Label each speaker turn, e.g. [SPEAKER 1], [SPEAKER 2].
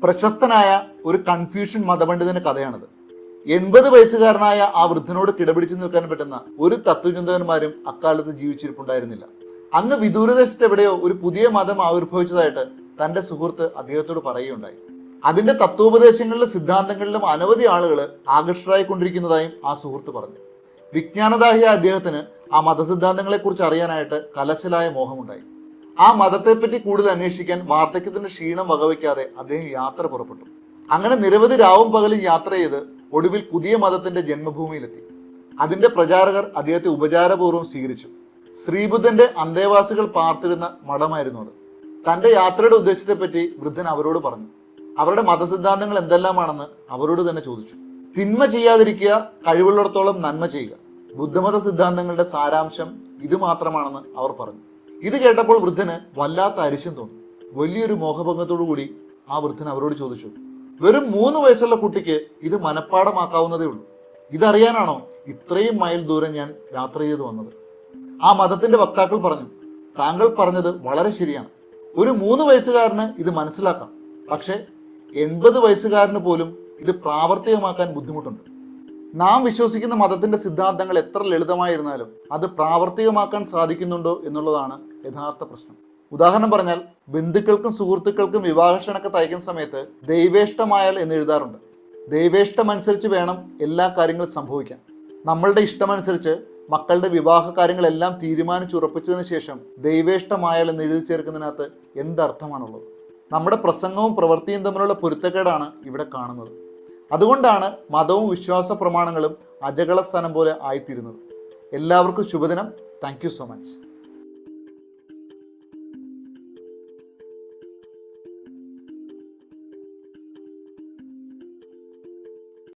[SPEAKER 1] പ്രശസ്തനായ ഒരു കൺഫ്യൂഷൻ മതപണ്ഡിതന്റെ കഥയാണിത്. 80 വയസ്സുകാരനായ ആ വൃദ്ധനോട് കിടപിടിച്ച് നിൽക്കാൻ പറ്റുന്ന ഒരു തത്വചിന്തകന്മാരും അക്കാലത്ത് ജീവിച്ചിരിപ്പുണ്ടായിരുന്നില്ല. അങ്ങ് വിദൂരദേശത്ത് എവിടെയോ ഒരു പുതിയ മതം ആവിർഭവിച്ചതായിട്ട് തന്റെ സുഹൃത്ത് അദ്ദേഹത്തോട് പറയുകയുണ്ടായി. അതിന്റെ തത്വോപദേശങ്ങളിലും സിദ്ധാന്തങ്ങളിലും അനവധി ആളുകൾ ആകർഷകരായിക്കൊണ്ടിരിക്കുന്നതായും ആ സുഹൃത്ത് പറഞ്ഞു. വിജ്ഞാനദാഹിയായ അദ്ദേഹത്തിന് ആ മതസിദ്ധാന്തങ്ങളെക്കുറിച്ച് അറിയാനായിട്ട് കലശലായ മോഹമുണ്ടായി. ആ മതത്തെപ്പറ്റി കൂടുതൽ അന്വേഷിക്കാൻ വാർദ്ധക്യത്തിന്റെ ക്ഷീണം വകവയ്ക്കാതെ അദ്ദേഹം യാത്ര പുറപ്പെട്ടു. അങ്ങനെ നിരവധി രാവും പകലും യാത്ര ചെയ്ത് ഒടുവിൽ പുതിയ മതത്തിന്റെ ജന്മഭൂമിയിലെത്തി. അതിന്റെ പ്രചാരകർ അദ്ദേഹത്തെ ഉപചാരപൂർവ്വം സ്വീകരിച്ചു. ശ്രീബുദ്ധന്റെ അന്തേവാസികൾ പാർത്തിരുന്ന മഠമായിരുന്നു അത്. തന്റെ യാത്രയുടെ ഉദ്ദേശത്തെപ്പറ്റി വൃദ്ധൻ അവരോട് പറഞ്ഞു. അവരുടെ മതസിദ്ധാന്തങ്ങൾ എന്തെല്ലാമാണെന്ന് അവരോട് തന്നെ ചോദിച്ചു. തിന്മ ചെയ്യാതിരിക്കുക, കഴിവുള്ളിടത്തോളം നന്മ ചെയ്യുക. ബുദ്ധമത സിദ്ധാന്തങ്ങളുടെ സാരാംശം ഇത് മാത്രമാണെന്ന് അവർ പറഞ്ഞു. ഇത് കേട്ടപ്പോൾ വൃദ്ധന് വല്ലാത്ത അരിശം തോന്നി. വലിയൊരു മോഹഭംഗത്തോടു കൂടി ആ വൃദ്ധൻ അവരോട് ചോദിച്ചു, വെറും 3 വയസ്സുള്ള കുട്ടിക്ക് ഇത് മനഃപ്പാടമാക്കാവുന്നതേ ഉള്ളൂ. ഇതറിയാനാണോ ഇത്രയും മൈൽ ദൂരം ഞാൻ യാത്ര ചെയ്തു വന്നത്? ആ മതത്തിന്റെ വക്താക്കൾ പറഞ്ഞു, താങ്കൾ പറഞ്ഞത് വളരെ ശരിയാണ്. ഒരു 3 വയസ്സുകാരന് ഇത് മനസ്സിലാക്കാം. പക്ഷേ 80 വയസ്സുകാരന് പോലും ഇത് പ്രാവർത്തികമാക്കാൻ ബുദ്ധിമുട്ടുണ്ട്. നാം വിശ്വസിക്കുന്ന മതത്തിന്റെ സിദ്ധാന്തങ്ങൾ എത്ര ലളിതമായിരുന്നാലും അത് പ്രാവർത്തികമാക്കാൻ സാധിക്കുന്നുണ്ടോ എന്നുള്ളതാണ് യഥാർത്ഥ പ്രശ്നം. ഉദാഹരണം പറഞ്ഞാൽ, ബന്ധുക്കൾക്കും സുഹൃത്തുക്കൾക്കും വിവാഹക്ഷണൊക്കെ അയക്കുന്ന സമയത്ത് ദൈവേഷ്ടമായാൽ എന്ന് എഴുതാറുണ്ട്. ദൈവേഷ്ടമനുസരിച്ച് വേണം എല്ലാ കാര്യങ്ങളും സംഭവിക്കാൻ. നമ്മളുടെ ഇഷ്ടമനുസരിച്ച് മക്കളുടെ വിവാഹ കാര്യങ്ങളെല്ലാം തീരുമാനിച്ചുറപ്പിച്ചതിന് ശേഷം ദൈവേഷ്ടമായാൽ എന്ന് എഴുതി ചേർക്കുന്നതിനകത്ത് എന്തർത്ഥമാണുള്ളത്? നമ്മുടെ പ്രസംഗവും പ്രവൃത്തിയും തമ്മിലുള്ള പൊരുത്തക്കേടാണ് ഇവിടെ കാണുന്നത്. അതുകൊണ്ടാണ് മതവും വിശ്വാസ പ്രമാണങ്ങളും അജകള സ്ഥാനം പോലെ ആയിത്തീരുന്നത്. എല്ലാവർക്കും ശുഭദിനം. Thank you so much.